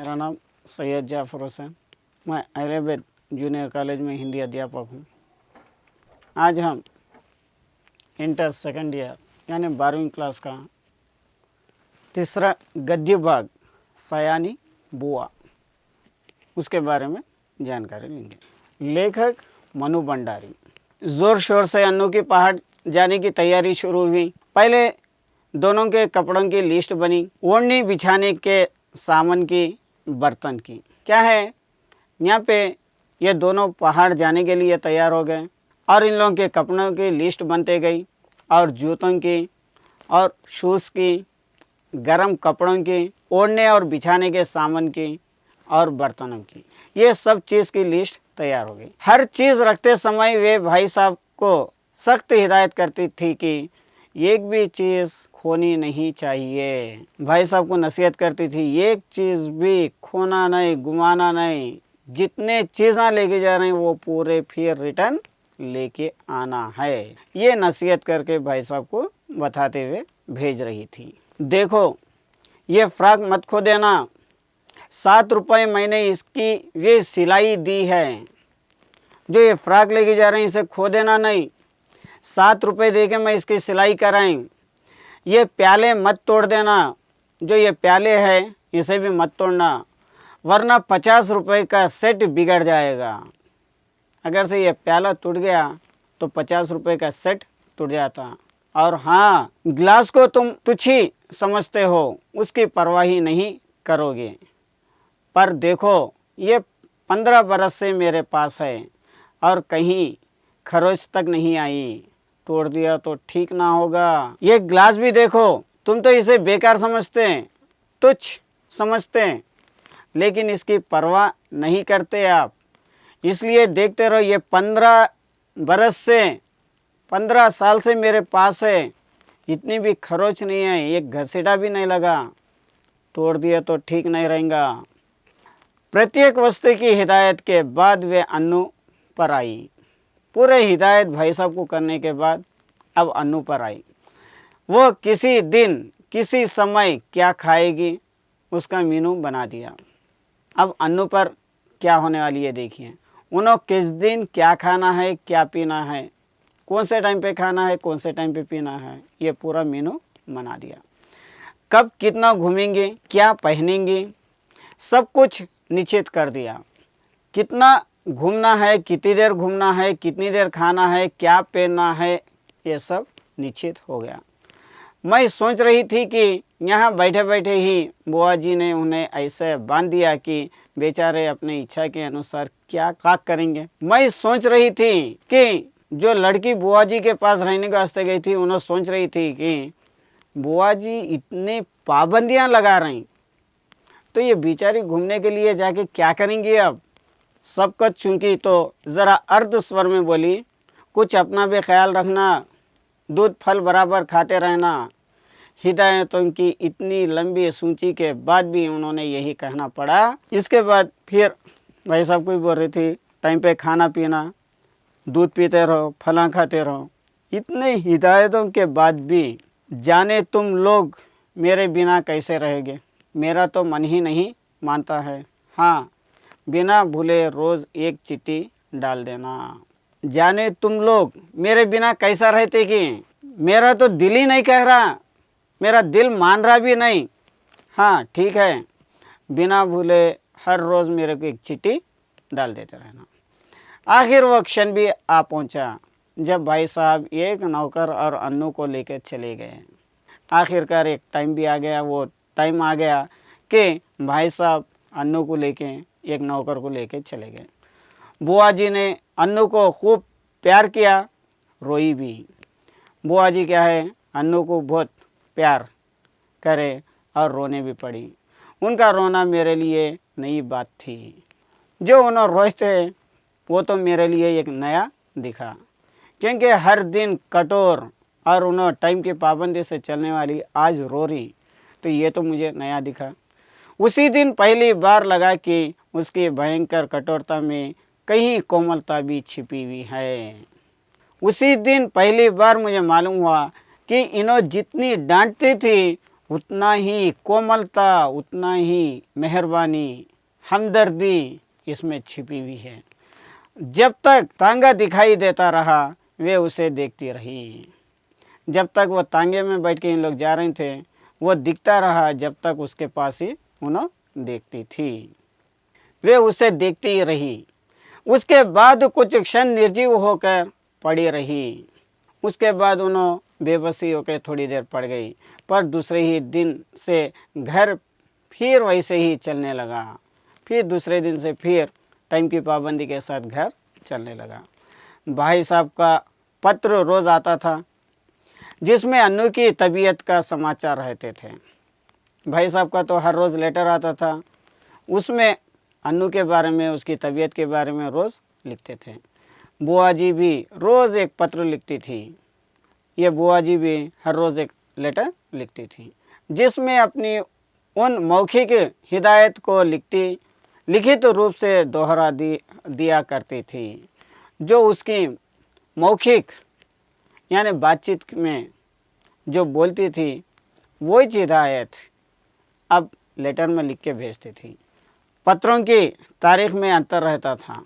मेरा नाम सैयद जाफ़र हुसैन, मैं अहलेबेद जूनियर कॉलेज में हिंदी अध्यापक हूँ। आज हम इंटर सेकंड ईयर यानी 12वीं क्लास का तीसरा गद्य भाग सयानी बुआ उसके बारे में जानकारी लेंगे। लेखक मनु भंडारी। ज़ोर शोर से अन्नू की पहाड़ जाने की तैयारी शुरू हुई। पहले दोनों के कपड़ों की लिस्ट बनी, ओढ़नी बिछाने के सामान की, बर्तन की। क्या है, यहाँ पे ये दोनों पहाड़ जाने के लिए तैयार हो गए और इन लोगों के कपड़ों की लिस्ट बनते गई और जूतों की और शूज़ की, गरम कपड़ों की, ओढ़ने और बिछाने के सामान की और बर्तनों की, ये सब चीज़ की लिस्ट तैयार हो गई। हर चीज़ रखते समय वे भाई साहब को सख्त हिदायत करती थी कि एक भी चीज़ खोनी नहीं चाहिए। भाई साहब को नसीहत करती थी, एक चीज़ भी खोना नहीं, गुमाना नहीं। जितने चीज़ें लेके जा रहे हैं वो पूरे फिर रिटर्न लेके आना है। ये नसीहत करके भाई साहब को बताते हुए भेज रही थी। देखो, ये फ्रॉक मत खो देना, 7 रुपये मैंने इसकी ये सिलाई दी है। जो ये फ्रॉक लेके जा रहे हैं इसे खो देना नहीं, 7 रुपये दे के मैं इसकी सिलाई कराएं। ये प्याले मत तोड़ देना, जो ये प्याले है इसे भी मत तोड़ना, वरना 50 रुपये का सेट बिगड़ जाएगा। अगर से ये प्याला टूट गया तो 50 रुपये का सेट टूट जाता। और हाँ, गिलास को तुम तुच्छी समझते हो, उसकी परवाह ही नहीं करोगे। पर देखो, ये 15 बरस से मेरे पास है और कहीं खरोच तक नहीं आई, तोड़ दिया तो ठीक ना होगा। ये गिलास भी देखो, तुम तो इसे बेकार समझते हैं, तुच्छ समझते हैं, लेकिन इसकी परवाह नहीं करते आप। इसलिए देखते रहो, ये 15 साल से मेरे पास है, इतनी भी खरोच नहीं है, एक घसीटा भी नहीं लगा, तोड़ दिया तो ठीक नहीं रहेगा। प्रत्येक वस्तु की हिदायत के बाद वे अन्नू पर आई। पूरे हिदायत भाई साहब को करने के बाद अब अन्नू पर आई। वो किसी दिन किसी समय क्या खाएगी उसका मेनू बना दिया। अब अन्नू पर क्या होने वाली है देखिए। उन्होंने किस दिन क्या खाना है, क्या पीना है, कौन से टाइम पे खाना है, कौन से टाइम पे पीना है, ये पूरा मेनू बना दिया। कब कितना घूमेंगे, क्या पहनेंगे, सब कुछ निश्चित कर दिया। कितना घूमना है, कितनी देर घूमना है, कितनी देर खाना है, क्या पहनना है, ये सब निश्चित हो गया। मैं सोच रही थी कि यहाँ बैठे बैठे ही बुआ जी ने उन्हें ऐसे बांध दिया कि बेचारे अपनी इच्छा के अनुसार क्या करेंगे। मैं सोच रही थी कि जो लड़की बुआ जी के पास रहने के वास्ते गई थी, उन्होंने सोच रही थी कि बुआ जी इतनी पाबंदियाँ लगा रही, तो ये बेचारी घूमने के लिए जाके क्या करेंगी। अब सबका चूंकि तो ज़रा अर्ध स्वर में बोली, कुछ अपना भी ख्याल रखना, दूध फल बराबर खाते रहना। हिदायतों की इतनी लंबी सूची के बाद भी उन्होंने यही कहना पड़ा। इसके बाद फिर भाई साहब को भी बोल रही थी, टाइम पे खाना पीना, दूध पीते रहो, फला खाते रहो। इतने हिदायतों के बाद भी जाने तुम लोग मेरे बिना कैसे रहेंगे, मेरा तो मन ही नहीं मानता है। हाँ, बिना भूले रोज़ एक चिट्ठी डाल देना। जाने तुम लोग मेरे बिना कैसा रहते कि मेरा तो दिल ही नहीं कह रहा, मेरा दिल मान रहा भी नहीं। हाँ ठीक है, बिना भूले हर रोज़ मेरे को एक चिट्ठी डाल देते रहना। आखिर वो क्षण भी आ पहुंचा जब भाई साहब एक नौकर और अन्नू को लेकर चले गए। आखिरकार एक टाइम भी आ गया, वो टाइम आ गया कि भाई साहब अन्नू को लेके एक नौकर को लेके चले गए। बुआ जी ने अन्नू को खूब प्यार किया, रोई भी। बुआ जी क्या है, अन्नू को बहुत प्यार करे और रोने भी पड़ी। उनका रोना मेरे लिए नई बात थी। जो उन्होंने रोए थे वो तो मेरे लिए एक नया दिखा, क्योंकि हर दिन कठोर और उन्होंने टाइम की पाबंदी से चलने वाली आज रो रही, तो ये तो मुझे नया दिखा। उसी दिन पहली बार लगा कि उसकी भयंकर कठोरता में कहीं कोमलता भी छिपी हुई है। उसी दिन पहली बार मुझे मालूम हुआ कि इन्हों जितनी डांटती थी उतना ही कोमलता, उतना ही मेहरबानी, हमदर्दी इसमें छिपी हुई है। जब तक तांगा दिखाई देता रहा वे उसे देखती रही। जब तक वो तांगे में बैठ के इन लोग जा रहे थे वो दिखता रहा, जब तक उसके पास ही उन्हें देखती थी। वे उसे देखती ही रही। उसके बाद कुछ क्षण निर्जीव होकर पड़ी रही। उसके बाद उन्होंने बेबसी होकर थोड़ी देर पड़ गई, पर दूसरे ही दिन से घर फिर वैसे ही चलने लगा। फिर दूसरे दिन से फिर टाइम की पाबंदी के साथ घर चलने लगा। भाई साहब का पत्र रोज़ आता था जिसमें अन्नू की तबीयत का समाचार रहते थे। भाई साहब का तो हर रोज़ लेटर आता था, उसमें अन्नू के बारे में, उसकी तबीयत के बारे में रोज़ लिखते थे। बुआ जी भी रोज़ एक पत्र लिखती थी। ये बुआ जी भी हर रोज़ एक लेटर लिखती थी जिसमें अपनी उन मौखिक हिदायत को लिखित रूप से दोहरा दिया करती थी। जो उसकी मौखिक यानी बातचीत में जो बोलती थी वही हिदायत अब लेटर में लिख के भेजती थी। पत्रों की तारीख में अंतर रहता था,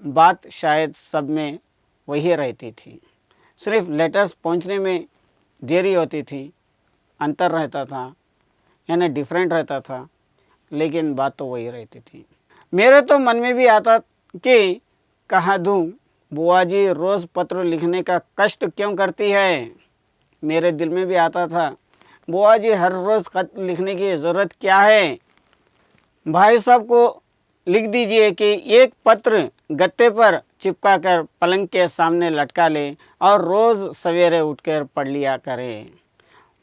बात शायद सब में वही रहती थी, सिर्फ लेटर्स पहुंचने में देरी होती थी, अंतर रहता था यानी डिफरेंट रहता था, लेकिन बात तो वही रहती थी। मेरे तो मन में भी आता कि कहा दूँ, बुआ जी रोज़ पत्र लिखने का कष्ट क्यों करती है। मेरे दिल में भी आता था, बुआ जी हर रोज़ खत लिखने की ज़रूरत क्या है। भाई साहब को लिख दीजिए कि एक पत्र गत्ते पर चिपका कर पलंग के सामने लटका ले और रोज़ सवेरे उठकर पढ़ लिया करें।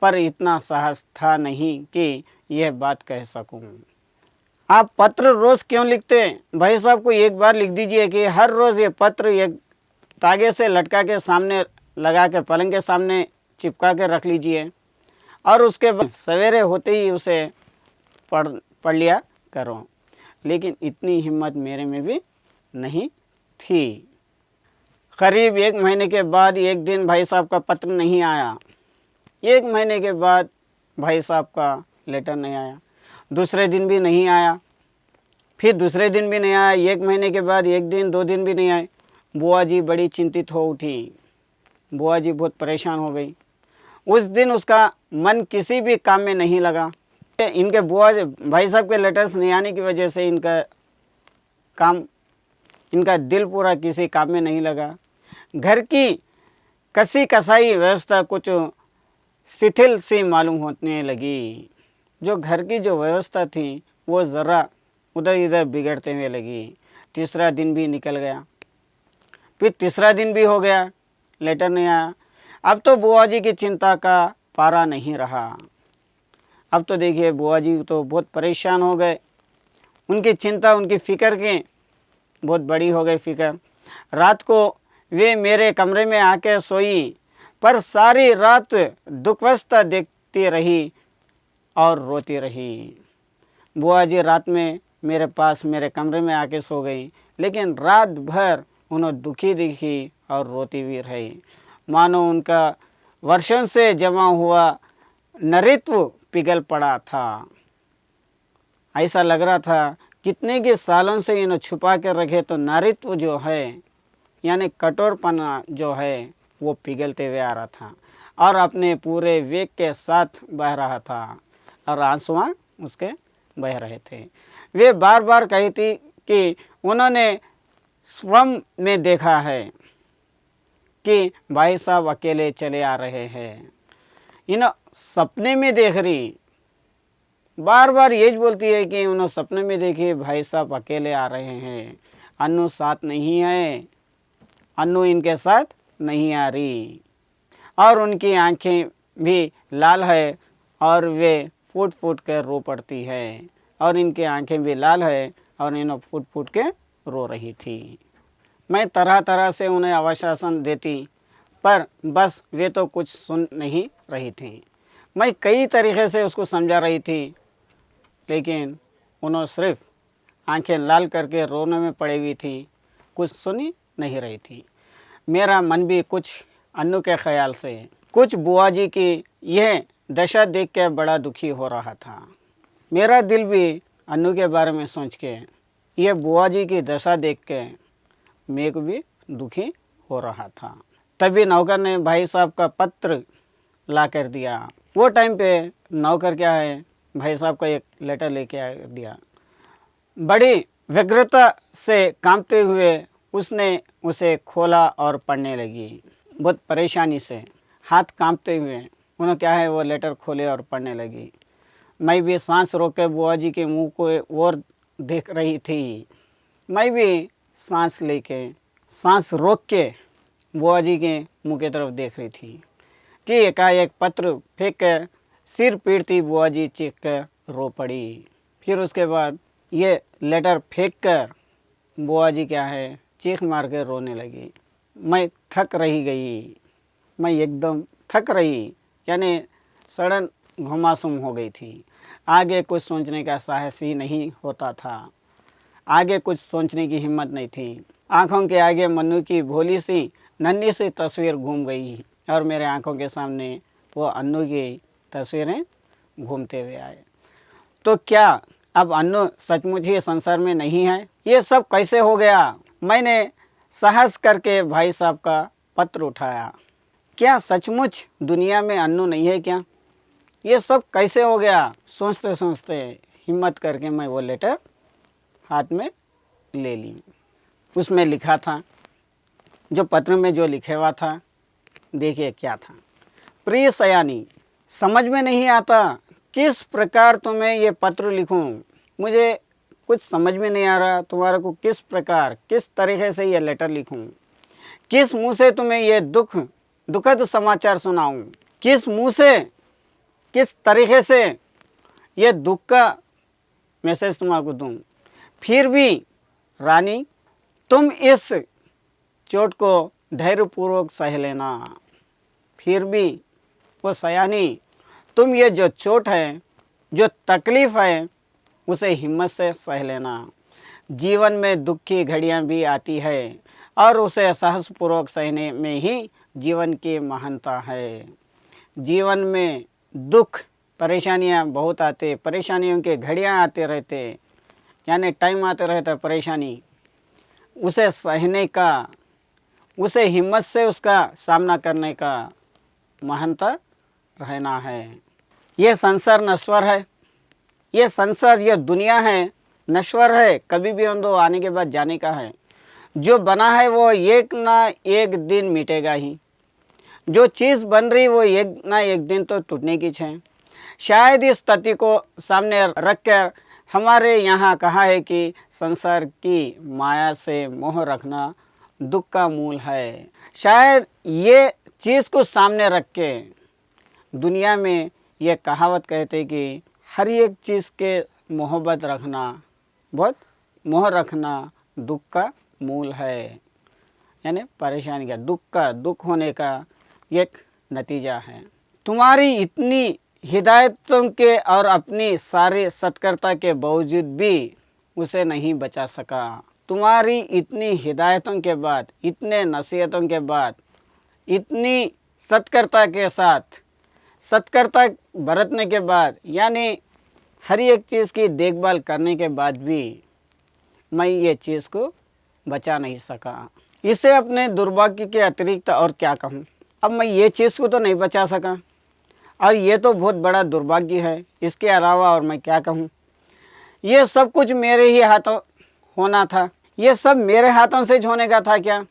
पर इतना साहस था नहीं कि यह बात कह सकूं। आप पत्र रोज़ क्यों लिखते? भाई साहब को एक बार लिख दीजिए कि हर रोज़ ये पत्र एक तागे से लटका के सामने लगा के पलंग के सामने चिपका के रख लीजिए और उसके बाद सवेरे होते ही उसे पढ़ लिया करो। लेकिन इतनी हिम्मत मेरे में भी नहीं थी। करीब 1 महीने के बाद एक दिन भाई साहब का पत्र नहीं आया। 1 महीने के बाद भाई साहब का लेटर नहीं आया। दूसरे दिन भी नहीं आया, फिर दूसरे दिन भी नहीं आया। 1 महीने के बाद 1 दिन 2 दिन भी नहीं आए। बुआ जी बड़ी चिंतित हो उठी। बुआ जी बहुत परेशान हो गई। उस दिन उसका मन किसी भी काम में नहीं लगा। इनके बुआ भाई साहब के लेटर्स नहीं आने की वजह से इनका दिल पूरा किसी काम में नहीं लगा। घर की कसी कसाई व्यवस्था कुछ शिथिल सी मालूम होने लगी। जो घर की जो व्यवस्था थी वो ज़रा उधर इधर बिगड़ते हुए लगी। तीसरा दिन भी निकल गया, फिर तीसरा दिन भी हो गया, लेटर नहीं आया। अब तो बुआ जी की चिंता का पारा नहीं रहा। अब तो देखिए बुआ जी तो बहुत परेशान हो गए। उनकी चिंता, उनकी फ़िक्र की बहुत बड़ी हो गई फ़िक्र। रात को वे मेरे कमरे में आके सोई, पर सारी रात दुखवस्था देखती रही और रोती रही। बुआ जी रात में मेरे पास मेरे कमरे में आके सो गई, लेकिन रात भर उन्हें दुखी दिखी और रोती भी रही, मानो उनका वर्षों से जमा हुआ नरित्व पिघल पड़ा था। ऐसा लग रहा था कितने के सालों से इन्हें छुपा कर रखे तो नारित्व जो है यानी कठोरपना जो है वो पिघलते हुए आ रहा था और अपने पूरे वेग के साथ बह रहा था और आंसुआं उसके बह रहे थे। वे बार बार कही थी कि उन्होंने स्वप्न में देखा है कि भाई साहब अकेले चले आ रहे हैं। इन सपने में देख रही, बार बार ये बोलती है कि उन्होंने सपने में देखे भाई साहब अकेले आ रहे हैं, अन्नू साथ नहीं है, अन्नू इनके साथ नहीं आ रही। और उनकी आंखें भी लाल है और वे फूट फूट कर रो पड़ती है और इनकी आंखें भी लाल है और इन्हें फूट फूट के रो रही थी। मैं तरह तरह से उन्हें आश्वासन देती, पर बस वे तो कुछ सुन नहीं रही थी। मैं कई तरीक़े से उसको समझा रही थी, लेकिन उन्होंने सिर्फ आंखें लाल करके रोने में पड़ी हुई थी, कुछ सुनी नहीं रही थी। मेरा मन भी कुछ अन्नू के ख्याल से, कुछ बुआ जी की यह दशा देख के बड़ा दुखी हो रहा था। मेरा दिल भी अन्नू के बारे में सोच के, ये बुआ जी की दशा देख के मेरे को भी दुखी हो रहा था। तभी नौकर ने भाई साहब का पत्र ला कर दिया। वो टाइम पे नौकर क्या है, भाई साहब का एक लेटर लेके आ दिया। बड़ी व्यग्रता से कांपते हुए उसने उसे खोला और पढ़ने लगी। बहुत परेशानी से हाथ कांपते हुए उन्होंने क्या है वो लेटर खोले और पढ़ने लगी। मैं भी सांस रोक के बुआ जी के मुंह को और देख रही थी। मैं भी सांस लेके सांस रोक के बुआ जी के मुंह की तरफ देख रही थी कि एकाएक पत्र फेंक कर सिर पीटती बुआ जी चीख कर रो पड़ी। फिर उसके बाद ये लेटर फेंक कर बुआ जी क्या है चीख मार कर रोने लगी। मैं थक रही गई, मैं एकदम थक रही, यानी सड़न घुमासुम हो गई थी। आगे कुछ सोचने का साहस ही नहीं होता था, आगे कुछ सोचने की हिम्मत नहीं थी। आँखों के आगे मन्नू की भोली सी नन्ही सी तस्वीर घूम गई और मेरे आँखों के सामने वो अन्नू की तस्वीरें घूमते हुए आए। तो क्या अब अन्नू सचमुच ही संसार में नहीं है? ये सब कैसे हो गया? मैंने साहस करके भाई साहब का पत्र उठाया। क्या सचमुच दुनिया में अन्नू नहीं है क्या? ये सब कैसे हो गया? सोचते सोचते हिम्मत करके मैं वो लेटर हाथ में ले ली। उसमें लिखा था, जो पत्र में जो लिखे हुआ था, देखिए क्या था। प्रिय सयानी, समझ में नहीं आता किस प्रकार तुम्हें ये पत्र लिखूं। मुझे कुछ समझ में नहीं आ रहा तुम्हारे को किस प्रकार किस तरीके से ये लेटर लिखूं, किस मुंह से तुम्हें ये दुखद समाचार सुनाऊं, किस मुंह से किस तरीके से ये दुख का मैसेज तुम्हारे दूं। फिर भी रानी, तुम इस चोट को धैर्यपूर्वक सह लेना। फिर भी वो सयानी, तुम ये जो चोट है, जो तकलीफ़ है, उसे हिम्मत से सह लेना। जीवन में दुख की घड़ियाँ भी आती है और उसे साहसपूर्वक सहने में ही जीवन की महानता है। जीवन में दुख परेशानियाँ बहुत आते, परेशानियों के घड़ियाँ आते रहते, यानी टाइम आते रहता परेशानी, उसे सहने का, उसे हिम्मत से उसका सामना करने का महानता रहना है। ये संसार नश्वर है, ये संसार, ये दुनिया है नश्वर है, कभी भी हम दो आने के बाद जाने का है। जो बना है वो एक ना एक दिन मिटेगा ही। जो चीज़ बन रही वो एक ना एक दिन तो टूटने की है। शायद इस तथ्य को सामने रखकर हमारे यहाँ कहा है कि संसार की माया से मोह रखना दुख का मूल है। शायद ये चीज़ को सामने रख के दुनिया में ये कहावत कहते कि हर एक चीज़ के मोहब्बत रखना, बहुत मोह रखना दुख का मूल है, यानी परेशानी का, दुख होने का एक नतीजा है। तुम्हारी इतनी हिदायतों के और अपनी सारी सत्कर्ता के बावजूद भी उसे नहीं बचा सका। तुम्हारी इतनी हिदायतों के बाद, इतने नसीहतों के बाद, इतनी सत्कर्ता के साथ सत्कर्ता बरतने के बाद, यानी हर एक चीज़ की देखभाल करने के बाद भी मैं ये चीज़ को बचा नहीं सका। इसे अपने दुर्भाग्य के अतिरिक्त और क्या कहूँ। अब मैं ये चीज़ को तो नहीं बचा सका और ये तो बहुत बड़ा दुर्भाग्य है, इसके अलावा और मैं क्या कहूँ। ये सब कुछ मेरे ही हाथों होना था, ये सब मेरे हाथों से होने का था क्या?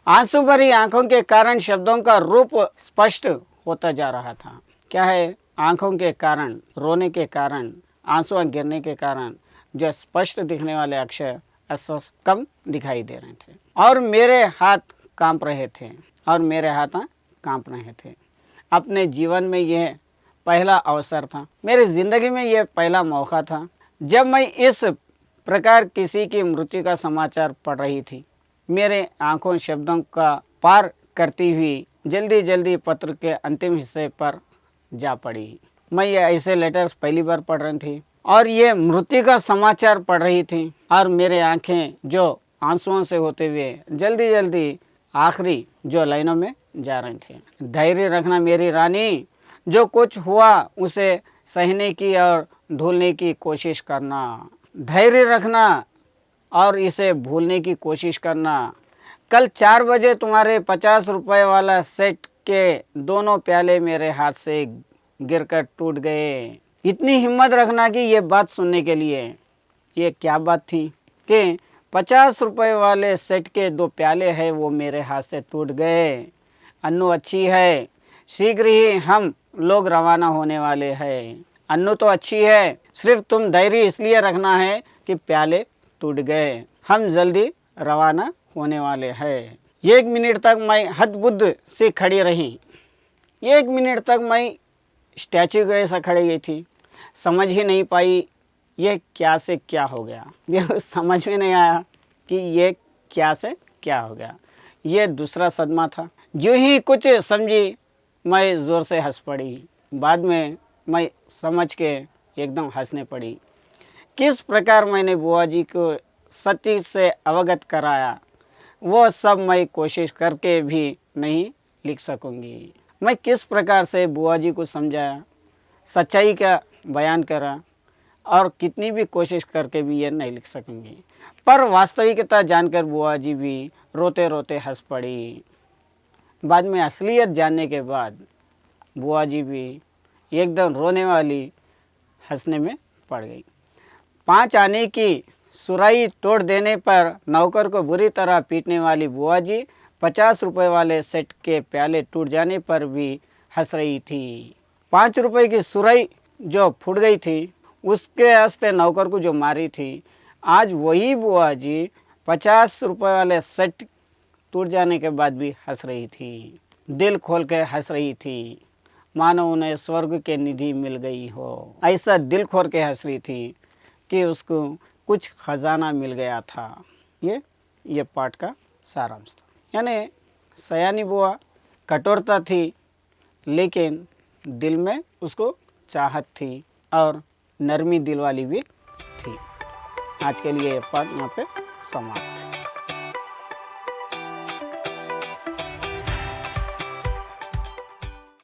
आंसू भरी आंखों के कारण शब्दों का रूप स्पष्ट होता जा रहा था। क्या है? आंखों के कारण, रोने के कारण, आंसू गिरने के कारण जो स्पष्ट दिखने वाले अक्षर कम दिखाई दे रहे थे और मेरे हाथ कांप रहे थे और मेरे हाथ कांप रहे थे। अपने जीवन में यह पहला अवसर था, मेरी ज़िंदगी में यह पहला मौका था जब मैं इस प्रकार किसी की मृत्यु का समाचार पढ़ रही थी। मेरे आंखों शब्दों का पार करती हुई जल्दी जल्दी पत्र के अंतिम हिस्से पर जा पड़ी। मैं ये ऐसे लेटर्स पहली बार पढ़ रही थी और ये मृत्यु का समाचार पढ़ रही थी और मेरे आंखें जो आंसुओं से होते हुए जल्दी जल्दी आखिरी जो लाइनों में जा रही थी। धैर्य रखना मेरी रानी, जो कुछ हुआ उसे सहने की और भूलने की कोशिश करना, धैर्य रखना और इसे भूलने की कोशिश करना। कल 4 बजे तुम्हारे 50 रुपए वाला सेट के दोनों प्याले मेरे हाथ से गिरकर टूट गए। इतनी हिम्मत रखना कि ये बात सुनने के लिए। ये क्या बात थी कि 50 रुपए वाले सेट के 2 प्याले हैं वो मेरे हाथ से टूट गए। अन्नू अच्छी है, शीघ्र ही हम लोग रवाना होने वाले हैं। अन्नू तो अच्छी है, सिर्फ तुम धैर्य इसलिए रखना है कि प्याले टूट गए। हम जल्दी रवाना होने वाले हैं। 1 मिनट तक मैं हतबुद्ध से खड़ी रही। 1 मिनट तक मैं स्टैचू के जैसा खड़ी गई थी। समझ ही नहीं पाई ये क्या से क्या हो गया। ये समझ में नहीं आया कि ये क्या से क्या हो गया। ये दूसरा सदमा था। जो ही कुछ समझी मैं ज़ोर से हंस पड़ी। बाद में मैं समझ के एकदम हंसने पड़ी। किस प्रकार मैंने बुआ जी को सच्ची से अवगत कराया वो सब मैं कोशिश करके भी नहीं लिख सकूँगी। मैं किस प्रकार से बुआ जी को समझाया, सच्चाई का बयान करा और कितनी भी कोशिश करके भी ये नहीं लिख सकूँगी। पर वास्तविकता जानकर बुआ जी भी रोते रोते हंस पड़ी। बाद में असलियत जानने के बाद बुआ जी भी एकदम रोने वाली हंसने में पड़ गई। 5 आने की सुराही तोड़ देने पर नौकर को बुरी तरह पीटने वाली बुआ जी 50 रुपए वाले सेट के प्याले टूट जाने पर भी हंस रही थी। 5 रुपए की सुराही जो फूट गई थी उसके हंसते नौकर को जो मारी थी, आज वही बुआ जी 50 रुपए वाले सेट टूट जाने के बाद भी हंस रही थी। दिल खोल के हंस रही थी, मानो उन्हें स्वर्ग के निधि मिल गई हो। ऐसा दिल खोल के हंस रही थी कि उसको कुछ खजाना मिल गया था। ये पाठ का सारांश था। यानी सयानी बुआ कठोरता थी लेकिन दिल में उसको चाहत थी और नरमी दिल वाली भी थी। आज के लिए ये पाठ यहाँ पे समाप्त।